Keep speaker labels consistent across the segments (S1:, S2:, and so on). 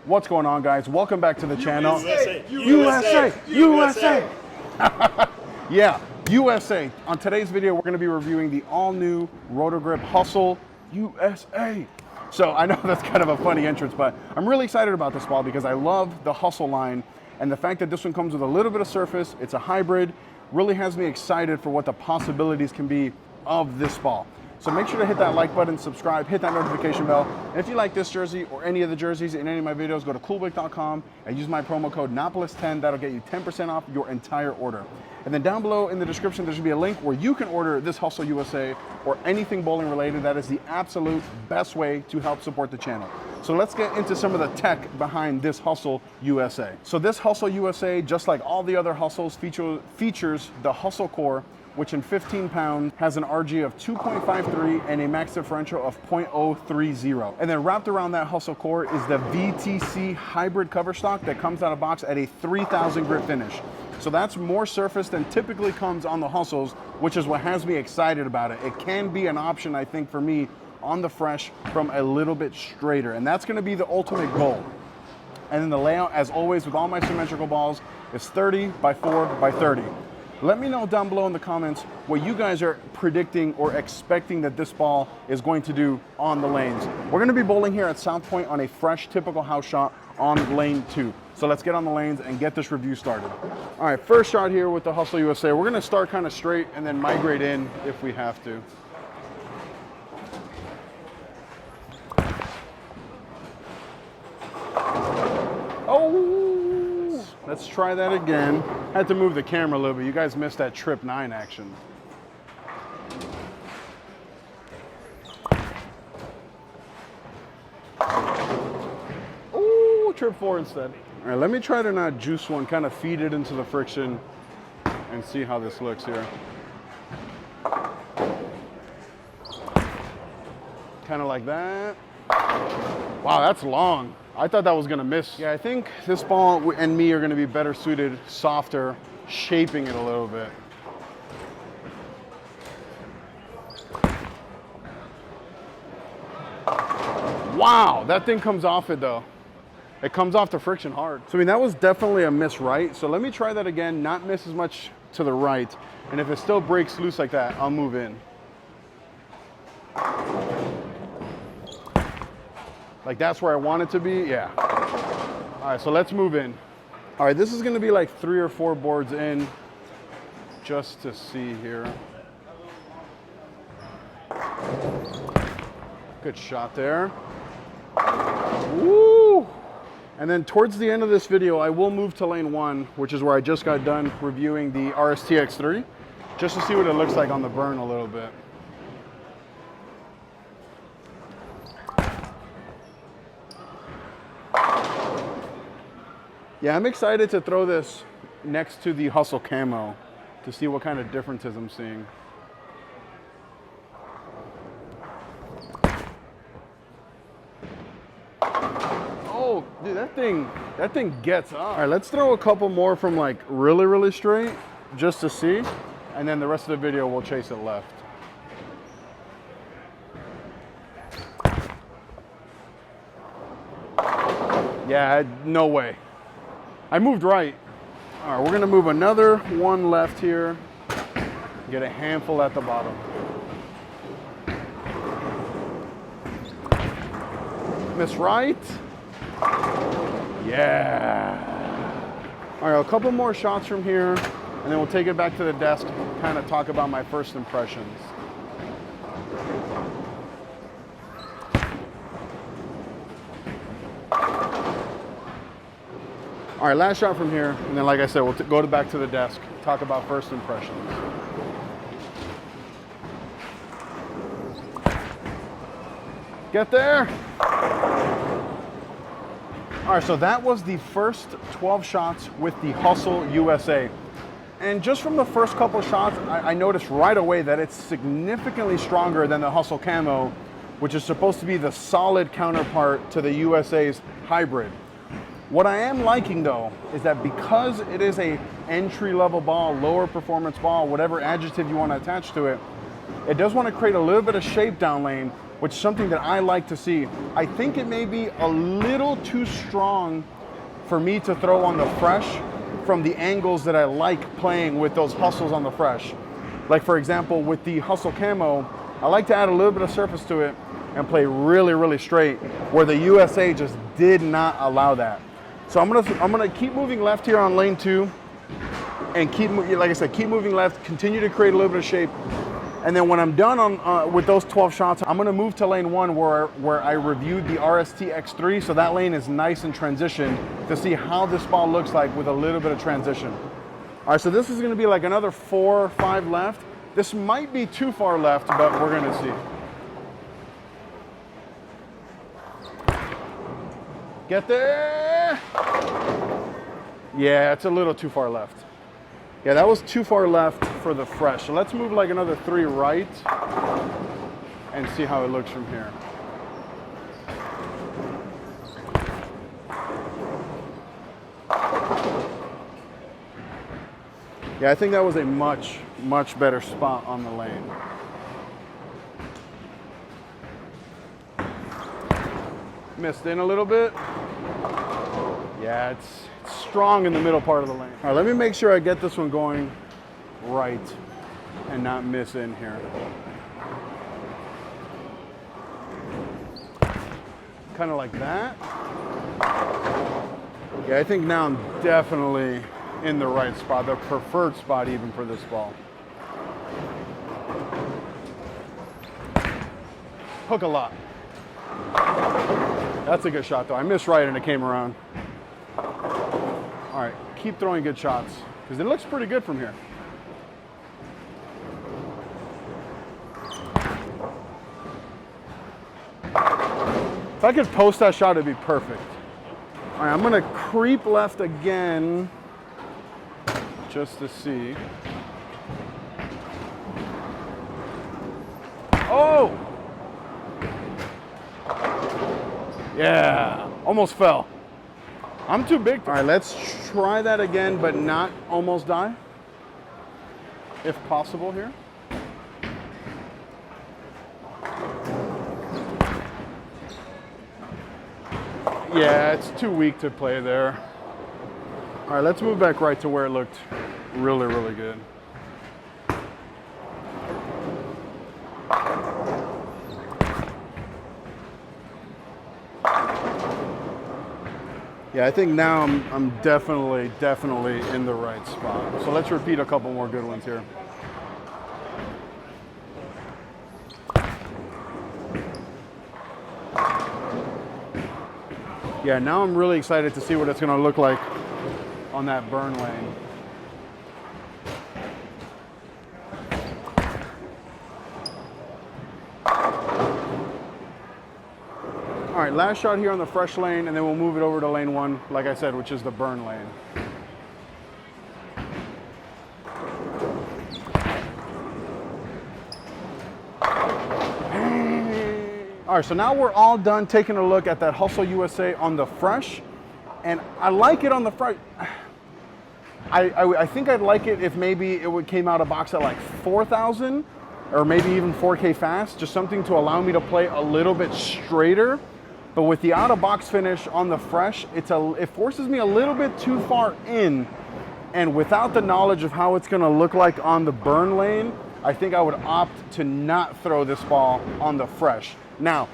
S1: What's going on, guys? Welcome back to the channel.
S2: USA.
S1: Yeah, USA. On today's video, we're going to be reviewing the all-new Roto Grip Hustle USA. So I know that's kind of a funny entrance, but I'm really excited about this ball because I love the Hustle line, and the fact that this one comes with a little bit of surface, it's a hybrid, really has me excited for what the possibilities can be of this ball. So make sure to hit that like button, subscribe, hit that notification bell. And if you like this jersey or any of the jerseys in any of my videos, go to coolwick.com and use my promo code Napoles10. That'll get you 10% off your entire order. And then down below in the description, there should be a link where you can order this Hustle USA or anything bowling related. That is the absolute best way to help support the channel. So let's get into some of the tech behind this Hustle USA. So this Hustle USA, just like all the other Hustles, features the Hustle Core, which in 15 pounds has an RG of 2.53 and a max differential of 0.030. And then wrapped around that Hustle Core is the VTC hybrid cover stock that comes out of box at a 3,000 grit finish. So that's more surface than typically comes on the Hustles, which is what has me excited about it. It can be an option, I think, for me on the fresh from a little bit straighter, and that's gonna be the ultimate goal. And then the layout, as always with all my symmetrical balls, is 30 by 4 by 30. Let me know down below in the comments what you guys are predicting or expecting that this ball is going to do on the lanes. We're gonna be bowling here at South Point on a fresh, typical house shot on lane 2. So let's get on the lanes and get this review started. All right, first shot here with the Hustle USA. We're gonna start kind of straight and then migrate in if we have to. Oh, let's try that again. Had to move the camera a little bit. You guys missed that trip 9 action. Ooh, trip 4 instead. All right, let me try to not juice one, kind of feed it into the friction and see how this looks here. Kind of like that. Wow, that's long. I thought that was gonna miss. Yeah, I think this ball and me are gonna be better suited, softer, shaping it a little bit. Wow, that thing comes off it though. It comes off the friction hard. So I mean, that was definitely a miss right. So let me try that again, not miss as much to the right. And if it still breaks loose like that, I'll move in. Like that's where I want it to be, yeah. All right, so let's move in. All right, this is gonna be like 3 or 4 boards in, just to see here. Good shot there. Woo! And then towards the end of this video, I will move to lane 1, which is where I just got done reviewing the RSTX3, just to see what it looks like on the burn a little bit. Yeah, I'm excited to throw this next to the Hustle Camo to see what kind of differences I'm seeing. Oh, dude, that thing gets up. All right, let's throw a couple more from like really, really straight just to see. And then the rest of the video, we'll chase it left. Yeah, no way. I moved right. All right, we're gonna move another one left here. Get a handful at the bottom. Miss right. Yeah. All right, a couple more shots from here, and then we'll take it back to the desk, kind of talk about my first impressions. All right, last shot from here, and then like I said, we'll go back to the desk, talk about first impressions. Get there. All right, so that was the first 12 shots with the Hustle USA. And just from the first couple shots, I noticed right away that it's significantly stronger than the Hustle Camo, which is supposed to be the solid counterpart to the USA's hybrid. What I am liking though, is that because it is a entry-level ball, lower performance ball, whatever adjective you want to attach to it, it does want to create a little bit of shape down lane, which is something that I like to see. I think it may be a little too strong for me to throw on the fresh from the angles that I like playing with those hustles on the fresh. Like for example, with the hustle camo, I like to add a little bit of surface to it and play really, really straight, where the USA just did not allow that. So I'm gonna keep moving left here on lane 2, and like I said, keep moving left, continue to create a little bit of shape. And then when I'm done on with those 12 shots, I'm gonna move to lane 1 where I reviewed the RST X3, so that lane is nice and transitioned to see how this ball looks like with a little bit of transition. All right, so this is gonna be like another 4 or 5 left. This might be too far left, but we're gonna see. Get there. Yeah, it's a little too far left. Yeah, that was too far left for the fresh. So let's move like another 3 right and see how it looks from here. Yeah, I think that was a much, much better spot on the lane. Missed in a little bit. Yeah, it's strong in the middle part of the lane. All right, let me make sure I get this one going right and not miss in here. Kind of like that. Yeah, I think now I'm definitely in the right spot, the preferred spot even for this ball. Hook a lot. That's a good shot though. I missed right and it came around. All right, keep throwing good shots because it looks pretty good from here. If I could post that shot, it'd be perfect. All right, I'm gonna creep left again just to see. Oh! Yeah, almost fell. I'm too big. All right, let's try that again, but not almost die, if possible here. Yeah, it's too weak to play there. All right, let's move back right to where it looked really, really good. Yeah, I think now I'm definitely in the right spot. So let's repeat a couple more good ones here. Yeah, now I'm really excited to see what it's gonna look like on that burn lane. All right, last shot here on the fresh lane, and then we'll move it over to lane 1, like I said, which is the burn lane. All right, so now we're all done taking a look at that Hustle USA on the fresh, and I like it on the fresh. I think I'd like it if maybe it came out of box at like 4,000 or maybe even 4K fast, just something to allow me to play a little bit straighter. But with the out of box finish on the fresh, it forces me a little bit too far in, and without the knowledge of how it's gonna look like on the burn lane, I think I would opt to not throw this ball on the fresh. Now,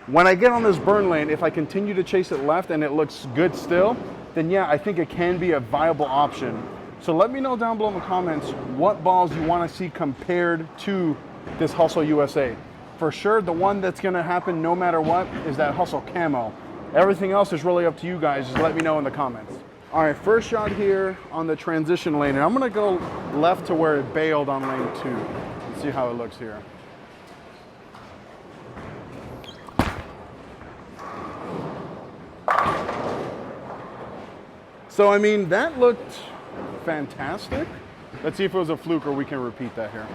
S1: when I get on this burn lane, if I continue to chase it left and it looks good still, then yeah, I think it can be a viable option. So let me know down below in the comments what balls you want to see compared to this Hustle USA. For sure, the one that's gonna happen no matter what is that Hustle Camo. Everything else is really up to you guys. Just let me know in the comments. All right, first shot here on the transition lane, and I'm gonna go left to where it bailed on lane 2 and see how it looks here. So, I mean, that looked fantastic. Let's see if it was a fluke or we can repeat that here.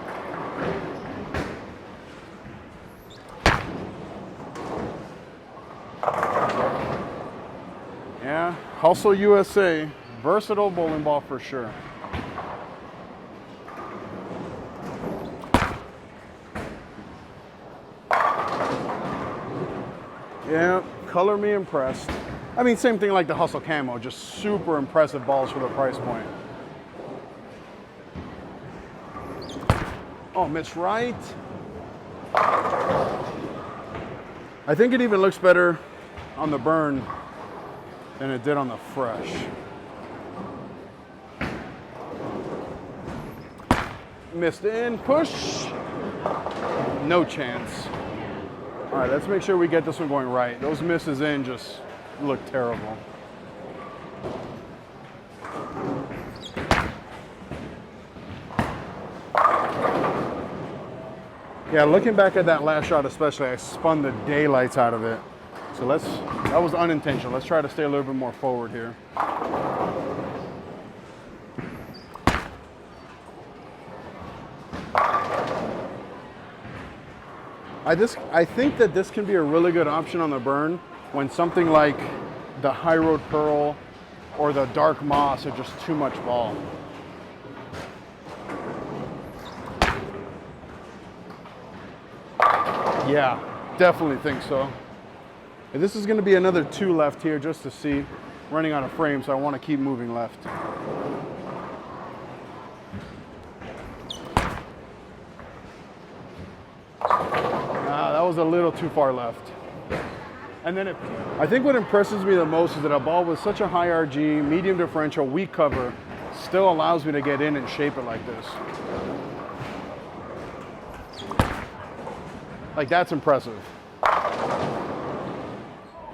S1: Yeah, Hustle USA, versatile bowling ball for sure. Yeah, color me impressed. I mean, same thing like the Hustle Camo, just super impressive balls for the price point. Oh, missed right. I think it even looks better on the burn than it did on the fresh. Missed in, push. No chance. All right, let's make sure we get this one going right. Those misses in just look terrible. Yeah, looking back at that last shot especially, I spun the daylights out of it. So that was unintentional. Let's try to stay a little bit more forward here. I think that this can be a really good option on the burn when something like the High Road Pearl or the Dark Moss are just too much ball. Yeah, definitely think so. And this is going to be another 2 left here just to see. Running out of frame, so I want to keep moving left. That was a little too far left. And then I think what impresses me the most is that a ball with such a high RG, medium differential, weak cover, still allows me to get in and shape it like this. Like, that's impressive. All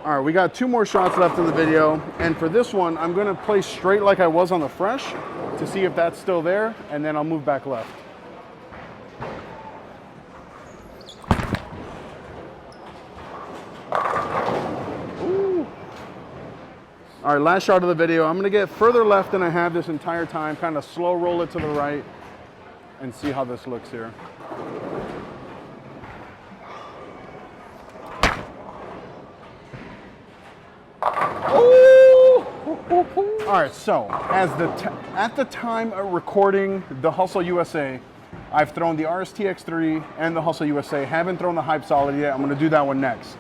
S1: right, we got 2 more shots left in the video. And for this one, I'm gonna play straight like I was on the fresh to see if that's still there, and then I'll move back left. Ooh. All right, last shot of the video. I'm gonna get further left than I have this entire time, kind of slow roll it to the right and see how this looks here. All right, so at the time of recording the Hustle USA, I've thrown the RSTX3 and the Hustle USA. Haven't thrown the Hype Solid yet. I'm going to do that one next.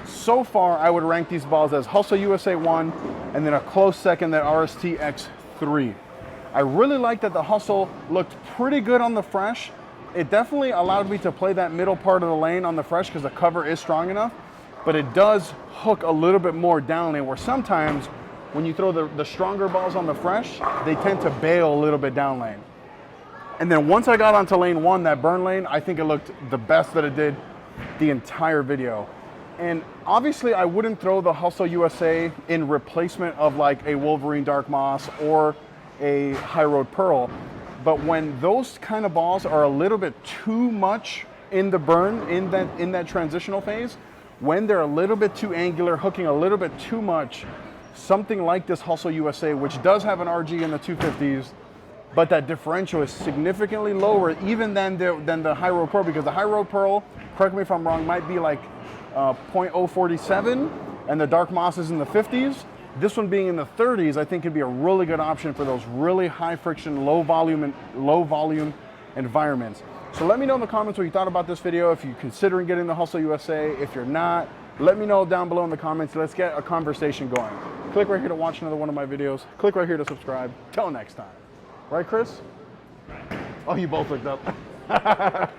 S1: So far, I would rank these balls as Hustle USA 1 and then a close second, that RSTX3. I really like that the Hustle looked pretty good on the fresh. It definitely allowed me to play that middle part of the lane on the fresh because the cover is strong enough, but it does hook a little bit more down lane, where sometimes when you throw the stronger balls on the fresh, they tend to bail a little bit down lane. And then once I got onto lane 1, that burn lane, I think it looked the best that it did the entire video. And obviously I wouldn't throw the Hustle USA in replacement of like a Wolverine Dark Moss or a High Road Pearl. But when those kind of balls are a little bit too much in the burn, in that transitional phase, when they're a little bit too angular, hooking a little bit too much, something like this Hustle USA, which does have an RG in the 250s, but that differential is significantly lower even than the High Road Pearl, because the High Road Pearl, correct me if I'm wrong, might be like 0.047, and the Dark Moss is in the 50s. This one being in the 30s, I think could be a really good option for those really high friction, low volume environments. So let me know in the comments what you thought about this video. If you're considering getting the Hustle USA, if you're not, let me know down below in the comments. Let's get a conversation going. Click right here to watch another one of my videos. Click right here to subscribe. Till next time. Right, Chris? Oh, you both looked up.